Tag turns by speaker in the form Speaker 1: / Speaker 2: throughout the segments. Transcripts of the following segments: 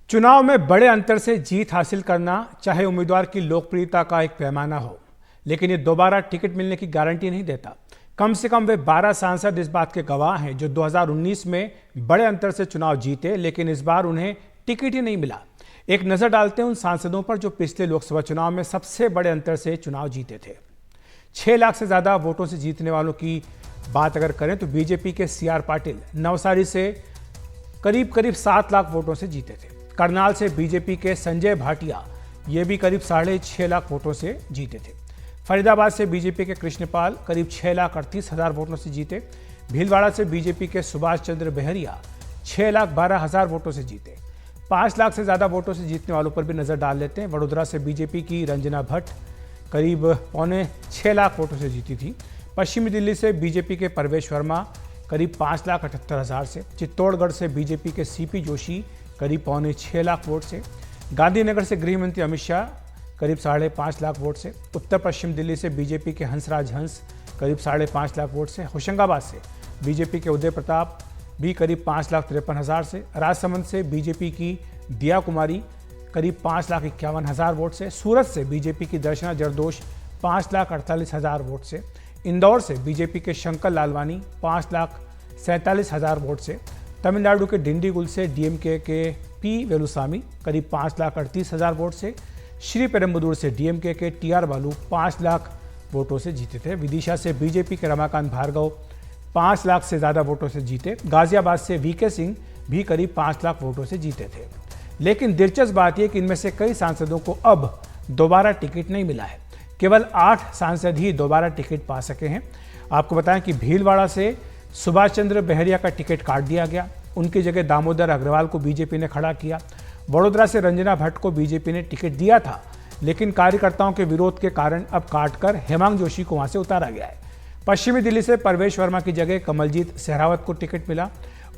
Speaker 1: चुनाव में बड़े अंतर से जीत हासिल करना चाहे उम्मीदवार की लोकप्रियता का एक पैमाना हो, लेकिन ये दोबारा टिकट मिलने की गारंटी नहीं देता। कम से कम वे 12 सांसद इस बात के गवाह हैं जो 2019 में बड़े अंतर से चुनाव जीते, लेकिन इस बार उन्हें टिकट ही नहीं मिला। एक नजर डालते हैं उन सांसदों पर जो पिछले लोकसभा चुनाव में सबसे बड़े अंतर से चुनाव जीते थे। 6 लाख से ज्यादा वोटों से जीतने वालों की बात अगर करें तो बीजेपी के CR पाटिल नवसारी से करीब 7 लाख वोटों से जीते थे। करनाल से बीजेपी के संजय भाटिया ये भी करीब 6.5 लाख वोटों से जीते थे। फरीदाबाद से बीजेपी के कृष्णपाल करीब 6,38,000 वोटों से जीते। भीलवाड़ा से बीजेपी के सुभाष चंद्र बेहरिया 6,12,000 वोटों से जीते। 5 लाख से ज्यादा वोटों से जीतने वालों पर भी नजर डाल लेते हैं। वडोदरा से बीजेपी की रंजना भट्ट करीब 6.25 लाख वोटों से जीती थी। पश्चिमी दिल्ली से बीजेपी के परवेश वर्मा करीब 5,78,000 से। चित्तौड़गढ़ से बीजेपी के CP जोशी करीब 6.25 लाख वोट से। गांधीनगर से गृह मंत्री अमित शाह करीब 5.5 लाख वोट से। उत्तर पश्चिम दिल्ली से बीजेपी के हंसराज हंस करीब 5.5 लाख वोट से। होशंगाबाद से बीजेपी के उदय प्रताप भी करीब 5,53,000 से। राजसमंद से बीजेपी की दिया कुमारी करीब 5,51,000 वोट से। सूरत से बीजेपी की दर्शना जरदोश 5,48,000 वोट से। इंदौर से बीजेपी के शंकर लालवानी 5,47,000 वोट से। तमिलनाडु के डिंडीगुल से DMK के P वेलुसामी करीब 5,38,000 वोट से। श्री पेरुम्बदूर से DMK के TR बालू 5 लाख वोटों से जीते थे। विदिशा से बीजेपी के रमाकांत भार्गव 5 लाख से ज्यादा वोटों से जीते। गाजियाबाद से VK सिंह भी करीब 5 लाख वोटों से जीते थे। लेकिन दिलचस्प बात यह कि इनमें से कई सांसदों को अब दोबारा टिकट नहीं मिला है। केवल 8 सांसद ही दोबारा टिकट पा सके हैं। आपको बताएं कि भीलवाड़ा से सुभाष चंद्र बेहरिया का टिकट काट दिया गया। उनकी जगह दामोदर अग्रवाल को बीजेपी ने खड़ा किया। वडोदरा से रंजना भट्ट को बीजेपी ने टिकट दिया था, लेकिन कार्यकर्ताओं के विरोध के कारण अब काटकर हेमांग जोशी को वहां से उतारा गया है। पश्चिमी दिल्ली से परवेश वर्मा की जगह कमलजीत सहरावत को टिकट मिला।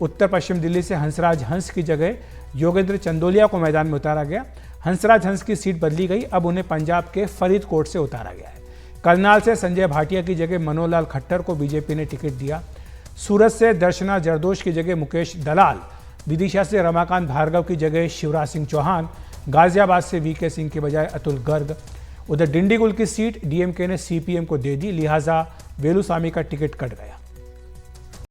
Speaker 1: उत्तर पश्चिम दिल्ली से हंसराज हंस की जगह योगेंद्र चंदोलिया को मैदान में उतारा गया। हंसराज हंस की सीट बदली गई, अब उन्हें पंजाब के फरीदकोट से उतारा गया है। करनाल से संजय भाटिया की जगह मनोहर लाल खट्टर को बीजेपी ने टिकट दिया। सूरत से दर्शना जरदोश की जगह मुकेश दलाल, विदिशा से रमाकांत भार्गव की जगह शिवराज सिंह चौहान, गाजियाबाद से VK सिंह के बजाय अतुल गर्ग। उधर डिंडीगुल की सीट DMK ने CPM को दे दी, लिहाजा वेलुसामी का टिकट कट गया।